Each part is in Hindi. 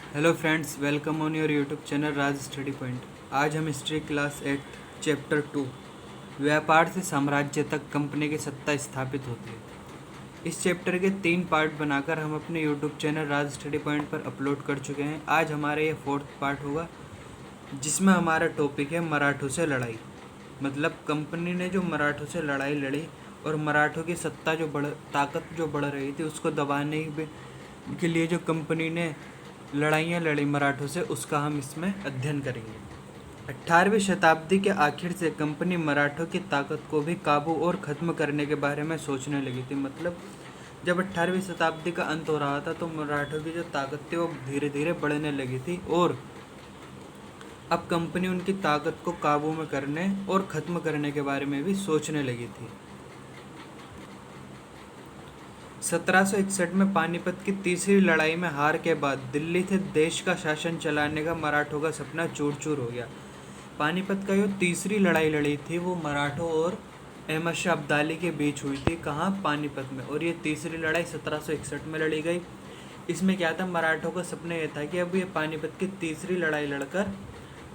Hello friends, welcome on your YouTube channel Raj study point. आज हम हिस्ट्री क्लास 8 चैप्टर 2 व्यापार से साम्राज्य तक कंपनी की सत्ता स्थापित होती है। इस चैप्टर के 3 पार्ट बनाकर हम अपने यूट्यूब चैनल राज स्टडी पॉइंट पर अपलोड कर चुके हैं। आज हमारा ये 4th पार्ट होगा, जिसमें हमारा टॉपिक है मराठों से लड़ाई। मतलब कंपनी ने जो मराठों से लड़ाई लड़ी और मराठों की सत्ता ताकत जो बढ़ रही थी उसको दबाने के लिए जो कंपनी ने लड़ाइयाँ लड़ी मराठों से, उसका हम इसमें अध्ययन करेंगे। 18वीं शताब्दी के आखिर से कंपनी मराठों की ताकत को भी काबू और ख़त्म करने के बारे में सोचने लगी थी। मतलब जब 18वीं शताब्दी का अंत हो रहा था तो मराठों की जो ताकत थी वो धीरे धीरे बढ़ने लगी थी और अब कंपनी उनकी ताकत को काबू में करने और ख़त्म करने के बारे में भी सोचने लगी थी। 1761 में पानीपत की तीसरी लड़ाई में हार के बाद दिल्ली से देश का शासन चलाने का मराठों का सपना चूर चूर हो गया। पानीपत का जो तीसरी लड़ाई लड़ी थी वो मराठों और अहमद शाह अब्दाली के बीच हुई थी। कहाँ? पानीपत में। और ये तीसरी लड़ाई 1761 में लड़ी गई। इसमें क्या था, मराठों का सपना ये था कि अब ये पानीपत की तीसरी लड़ाई लड़कर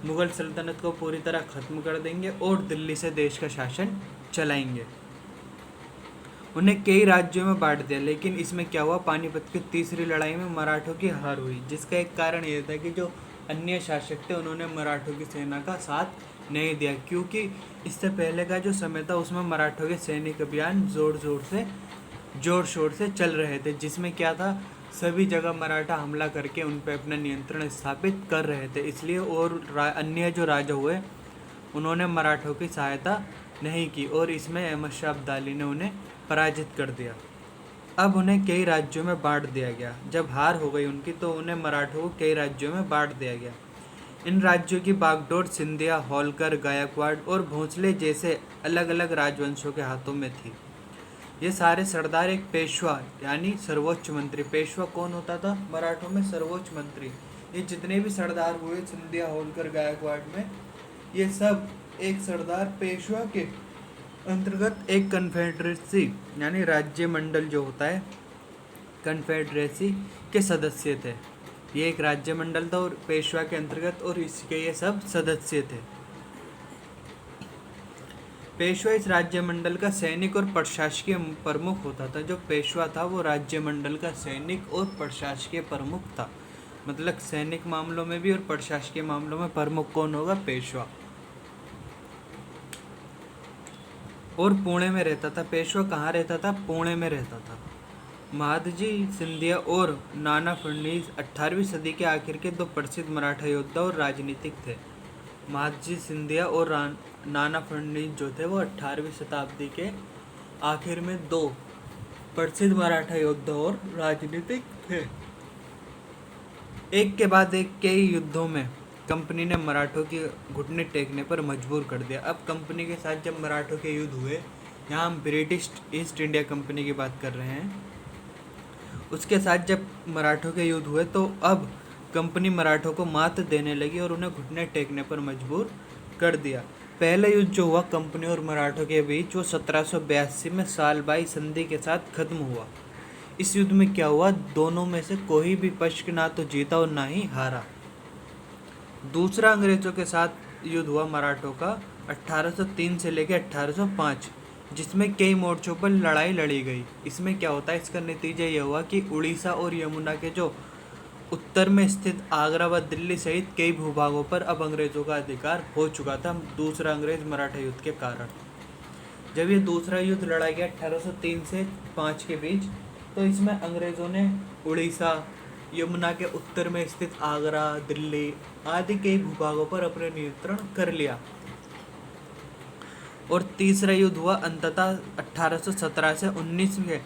मुग़ल सल्तनत को पूरी तरह ख़त्म कर देंगे और दिल्ली से देश का शासन चलाएंगे। उन्हें कई राज्यों में बांट दिया, लेकिन इसमें क्या हुआ, पानीपत की तीसरी लड़ाई में मराठों की हार हुई, जिसका एक कारण ये था कि जो अन्य शासक थे उन्होंने मराठों की सेना का साथ नहीं दिया, क्योंकि इससे पहले का जो समय था उसमें मराठों के सैनिक अभियान जोर शोर से चल रहे थे, जिसमें क्या था, सभी जगह मराठा हमला करके उन पर अपना नियंत्रण स्थापित कर रहे थे। इसलिए और अन्य जो राजा हुए उन्होंने मराठों की सहायता नहीं की और इसमें अहमद शाह अब्दाली ने उन्हें पराजित कर दिया। अब उन्हें कई राज्यों में बांट दिया गया। जब हार हो गई उनकी तो उन्हें मराठों को कई राज्यों में बांट दिया गया। इन राज्यों की बागडोर सिंधिया, होलकर, गायकवाड़ और भोंसले जैसे अलग अलग राजवंशों के हाथों में थी। ये सारे सरदार एक पेशवा यानी सर्वोच्च मंत्री, पेशवा कौन होता था मराठों में? सर्वोच्च मंत्री। ये जितने भी सरदार हुए सिंधिया, होलकर, गायकवाड़ में, ये सब एक सरदार पेशवा के अंतर्गत एक कन्फेडरेसी यानी राज्य मंडल जो होता है, कन्फेडरेसी के सदस्य थे। ये एक राज्य मंडल था और पेशवा के अंतर्गत, और इसके ये सब सदस्य थे। पेशवा इस राज्य मंडल का सैनिक और प्रशासकीय प्रमुख होता था। जो पेशवा था वो राज्य मंडल का सैनिक और प्रशासकीय प्रमुख था। मतलब सैनिक मामलों में भी और प्रशासकीय मामलों में प्रमुख कौन होगा? पेशवा। और पुणे में रहता था। पेशवा कहाँ रहता था? पुणे में रहता था। महादजी सिंधिया और नाना फडणवीस 18वीं सदी के आखिर के दो प्रसिद्ध मराठा योद्धा और राजनीतिक थे। महादजी सिंधिया और नाना फडणवीस जो थे वो 18वीं शताब्दी के आखिर में दो प्रसिद्ध मराठा योद्धा और राजनीतिक थे। एक के बाद एक कई युद्धों में कंपनी ने मराठों की घुटने टेकने पर मजबूर कर दिया। अब कंपनी के साथ जब मराठों के युद्ध हुए, यहाँ हम ब्रिटिश ईस्ट इंडिया कंपनी की बात कर रहे हैं, उसके साथ जब मराठों के युद्ध हुए तो अब कंपनी मराठों को मात देने लगी और उन्हें घुटने टेकने पर मजबूर कर दिया। पहला युद्ध जो हुआ कंपनी और मराठों के बीच, वो 1782 में सालबाई संधि के साथ खत्म हुआ। इस युद्ध में क्या हुआ, दोनों में से कोई भी पक्ष ना तो जीता और ना ही हारा। दूसरा अंग्रेजों के साथ युद्ध हुआ मराठों का 1803 से लेकर 1805, जिसमें कई मोर्चों पर लड़ाई लड़ी गई। इसमें क्या होता है, इसका नतीजा यह हुआ कि उड़ीसा और यमुना के जो उत्तर में स्थित आगरा व दिल्ली सहित कई भूभागों पर अब अंग्रेजों का अधिकार हो चुका था, दूसरा अंग्रेज मराठा युद्ध के कारण। जब ये दूसरा युद्ध लड़ा गया 1803 से 5 के बीच, तो इसमें अंग्रेज़ों ने उड़ीसा, यमुना के उत्तर में स्थित आगरा, दिल्ली आदि कई भूभागों पर अपने नियंत्रण कर लिया। और तीसरा युद्ध हुआ अंततः 1817 से 19 में।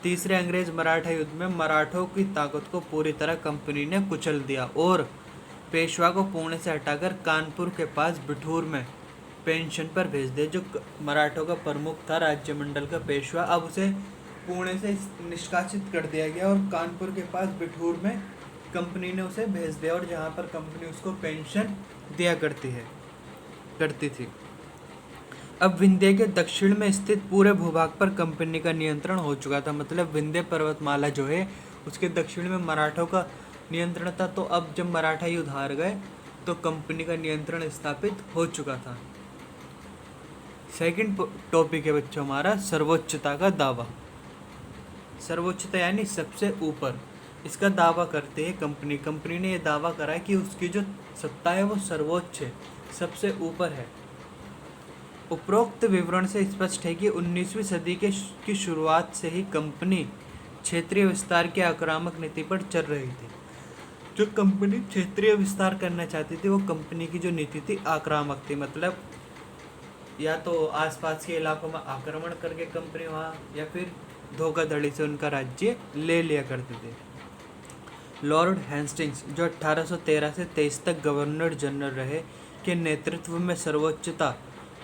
तीसरे अंग्रेज मराठा युद्ध में मराठों की ताकत को पूरी तरह कंपनी ने कुचल दिया और पेशवा को पुणे से हटाकर कानपुर के पास बिठूर में पेंशन पर भेज दिया। जो मराठों का प्रमुख था राज्य मंडल का पेशवा, अब उसे पुणे से निष्कासित कर दिया गया और कानपुर के पास बिठूर में कंपनी ने उसे भेज दिया, और जहाँ पर कंपनी उसको पेंशन दिया करती थी। अब विंध्य के दक्षिण में स्थित पूरे भूभाग पर कंपनी का नियंत्रण हो चुका था। मतलब विंध्य पर्वतमाला जो है उसके दक्षिण में मराठों का नियंत्रण था, तो अब जब मराठा युद्ध हार गए तो कंपनी का नियंत्रण स्थापित हो चुका था। सेकंड टॉपिक है बच्चों हमारा सर्वोच्चता का दावा। सर्वोच्चता यानी सबसे ऊपर, इसका दावा करते हैं कंपनी ने ये दावा करा कि उसकी जो सत्ता है वो सर्वोच्च है, सबसे ऊपर है। उपरोक्त विवरण से स्पष्ट है कि 19वीं सदी की शुरुआत से ही कंपनी क्षेत्रीय विस्तार की आक्रामक नीति पर चल रही थी। जो कंपनी क्षेत्रीय विस्तार करना चाहती थी वो कंपनी की जो नीति थी आक्रामक थी, मतलब या तो आसपास के इलाकों में आक्रमण करके कंपनी वहाँ, या फिर धोखाधड़ी से उनका राज्य ले लिया करते थे। लॉर्ड हेस्टिंग्स जो 1813 से 23 तक गवर्नर जनरल रहे के नेतृत्व में सर्वोच्चता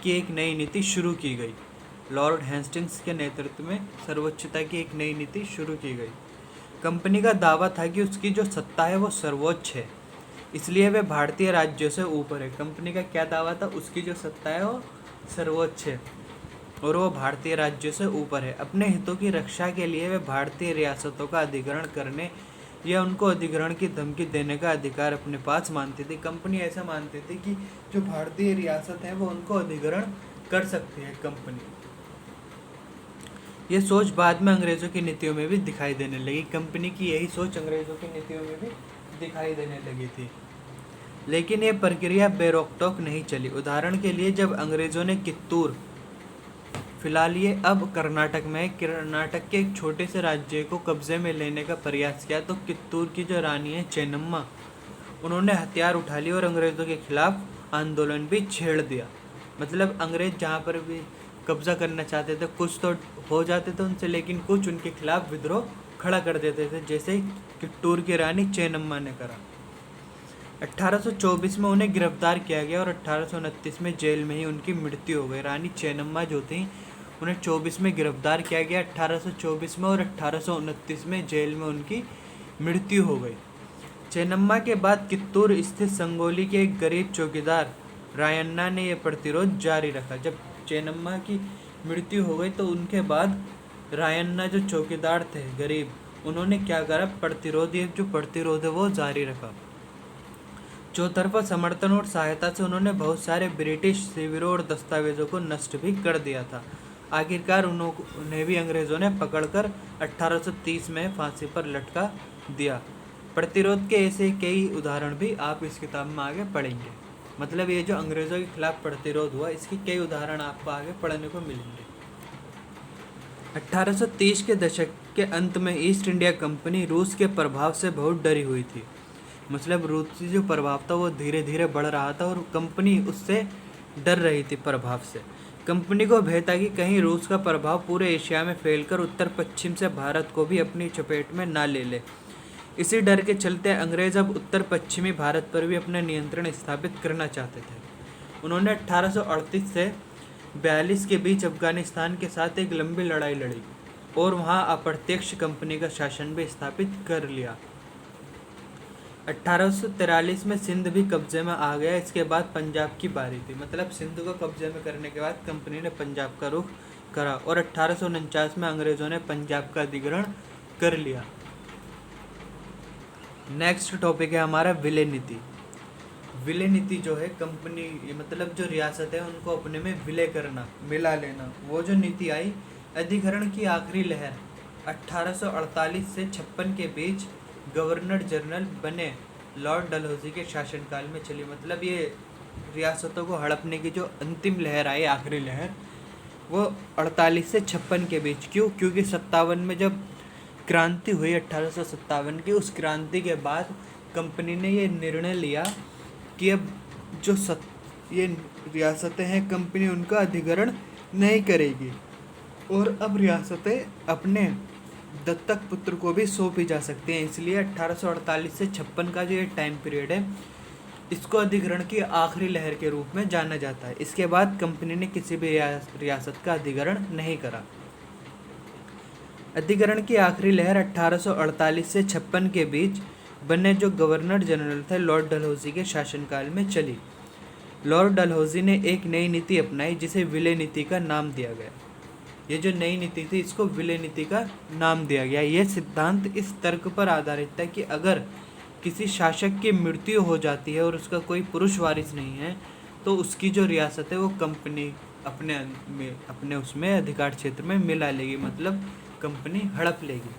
की एक नई नीति शुरू की गई। लॉर्ड हेस्टिंग्स के नेतृत्व में सर्वोच्चता की एक नई नीति शुरू की गई। कंपनी का दावा था कि उसकी जो सत्ता है वो सर्वोच्च है, इसलिए वे भारतीय राज्यों से ऊपर है। कंपनी का क्या दावा था? उसकी जो सत्ता है वो सर्वोच्च है और वो भारतीय राज्यों से ऊपर है। अपने हितों की रक्षा के लिए वे भारतीय रियासतों का अधिग्रहण करने या उनको अधिग्रहण की धमकी देने का अधिकार अपने पास मानती थी। कंपनी ऐसा मानती थी कि जो भारतीय रियासत है वो उनको अधिग्रहण कर सकती है कंपनी। ये सोच बाद में अंग्रेज़ों की नीतियों में भी दिखाई देने लगी। कंपनी की यही सोच अंग्रेज़ों की नीतियों में भी दिखाई देने लगी थी, लेकिन ये प्रक्रिया बेरोक-टोक नहीं चली। उदाहरण के लिए जब अंग्रेज़ों ने कित्तूर, फिलहाल ये अब कर्नाटक के एक छोटे से राज्य को कब्जे में लेने का प्रयास किया, तो कित्तूर की जो रानी है चेन्नम्मा, उन्होंने हथियार उठा लिए और अंग्रेज़ों के खिलाफ आंदोलन भी छेड़ दिया। मतलब अंग्रेज़ जहाँ पर भी कब्जा करना चाहते थे, कुछ तो हो जाते थे उनसे, लेकिन कुछ उनके खिलाफ विद्रोह खड़ा कर देते थे, जैसे कित्तूर की रानी चेन्नम्मा ने करा। 1824 में उन्हें गिरफ्तार किया गया और 1829 में जेल में ही उनकी मृत्यु हो गई। रानी चेन्नम्मा जो थी उन्हें 24 में गिरफ्तार किया गया 1824 में, और 1829 में जेल में उनकी मृत्यु हो गई। चेन्नम्मा के बाद कित्तूर स्थित संगोली के एक गरीब चौकीदार रायन्ना ने यह प्रतिरोध जारी रखा। जब चेन्नम्मा की मृत्यु हो गई तो उनके बाद रायन्ना जो चौकीदार थे गरीब, उन्होंने क्या करा? प्रतिरोध है वो जारी रखा। चौतरफा समर्थन और सहायता से उन्होंने बहुत सारे ब्रिटिश शिविरों और दस्तावेजों को नष्ट भी कर दिया था। आखिरकार उन्हें भी अंग्रेज़ों ने पकड़कर 1830 में फांसी पर लटका दिया। प्रतिरोध के ऐसे कई उदाहरण भी आप इस किताब में आगे पढ़ेंगे। मतलब ये जो अंग्रेज़ों के खिलाफ प्रतिरोध हुआ, इसके कई उदाहरण आपको आगे पढ़ने को मिलेंगे। 1830 के दशक के अंत में ईस्ट इंडिया कंपनी रूस के प्रभाव से बहुत डरी हुई थी। मतलब रूसी जो प्रभाव था वो धीरे धीरे बढ़ रहा था और कंपनी उससे डर रही थी प्रभाव से। कंपनी को भय था कि कहीं रूस का प्रभाव पूरे एशिया में फैलकर उत्तर पश्चिम से भारत को भी अपनी चपेट में ना ले ले। इसी डर के चलते अंग्रेज़ अब उत्तर पश्चिमी भारत पर भी अपना नियंत्रण स्थापित करना चाहते थे। उन्होंने 1838 से 42 के बीच अफगानिस्तान के साथ एक लंबी लड़ाई लड़ी और वहां अप्रत्यक्ष कंपनी का शासन भी स्थापित कर लिया। 1843 में सिंध भी कब्जे में आ गया। इसके बाद पंजाब की बारी थी। मतलब सिंध को कब्जे में करने के बाद कंपनी ने पंजाब का रुख करा और 1849 में अंग्रेज़ों ने पंजाब का अधिग्रहण कर लिया। नेक्स्ट टॉपिक है हमारा विलय नीति। विलय नीति जो है कंपनी, मतलब जो रियासत है उनको अपने में विलय करना, मिला लेना, वो जो नीति आई। अधिग्रहण की आखिरी लहर 1848 से 56 के बीच गवर्नर जनरल बने लॉर्ड डलहौजी के शासनकाल में चली। मतलब ये रियासतों को हड़पने की जो अंतिम लहर आई, आखिरी लहर, वो 48 से 56 के बीच। क्यों? क्योंकि 57 में जब क्रांति हुई 1857 की, उस क्रांति के बाद कंपनी ने ये निर्णय लिया कि अब जो ये रियासतें हैं कंपनी उनका अधिग्रहण नहीं करेगी और अब रियासतें अपने दत्तक पुत्र को भी सौंपी जा सकती हैं। इसलिए 1848 से 56 का जो ये टाइम पीरियड है, इसको अधिग्रहण की आखिरी लहर के रूप में जाना जाता है। इसके बाद कंपनी ने किसी भी रियासत का अधिग्रहण नहीं करा। अधिग्रहण की आखिरी लहर 1848 से 56 के बीच बने जो गवर्नर जनरल थे लॉर्ड डलहौजी के शासनकाल में चली। लॉर्ड डलहौजी ने एक नई नीति अपनाई जिसे विलय नीति का नाम दिया गया। ये जो नई नीति थी इसको विलय नीति का नाम दिया गया। यह सिद्धांत इस तर्क पर आधारित था कि अगर किसी शासक की मृत्यु हो जाती है और उसका कोई पुरुष वारिस नहीं है, तो उसकी जो रियासत है वो कंपनी अपने उसमें अधिकार क्षेत्र में मिला लेगी, मतलब कंपनी हड़प लेगी।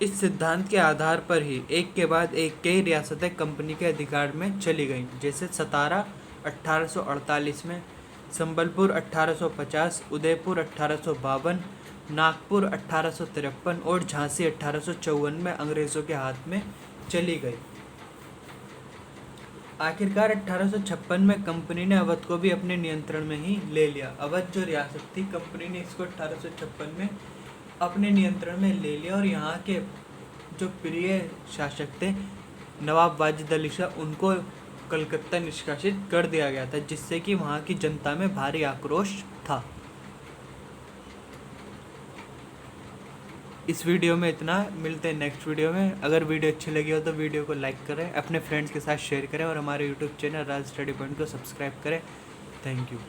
इस सिद्धांत के आधार पर ही एक के बाद एक कई रियासतें कंपनी के अधिकार में चली गईं, जैसे सतारा 1848 में, संबलपुर 1850, उदयपुर 1852, नागपुर 1853 और झांसी 1854 में अंग्रेज़ों के हाथ में चली गई। आखिरकार 1856 में कंपनी ने अवध को भी अपने नियंत्रण में ही ले लिया। अवध जो रियासत थी, कंपनी ने इसको 1856 में अपने नियंत्रण में ले लिया और यहाँ के जो प्रिय शासक थे नवाब वाजिद अली शाह, उनको कलकत्ता निष्कासित कर दिया गया था, जिससे कि वहाँ की जनता में भारी आक्रोश था। इस वीडियो में इतना, मिलते हैं नेक्स्ट वीडियो में। अगर वीडियो अच्छी लगी हो तो वीडियो को लाइक करें, अपने फ्रेंड्स के साथ शेयर करें और हमारे यूट्यूब चैनल राज स्टडी पॉइंट को सब्सक्राइब करें। Thank you.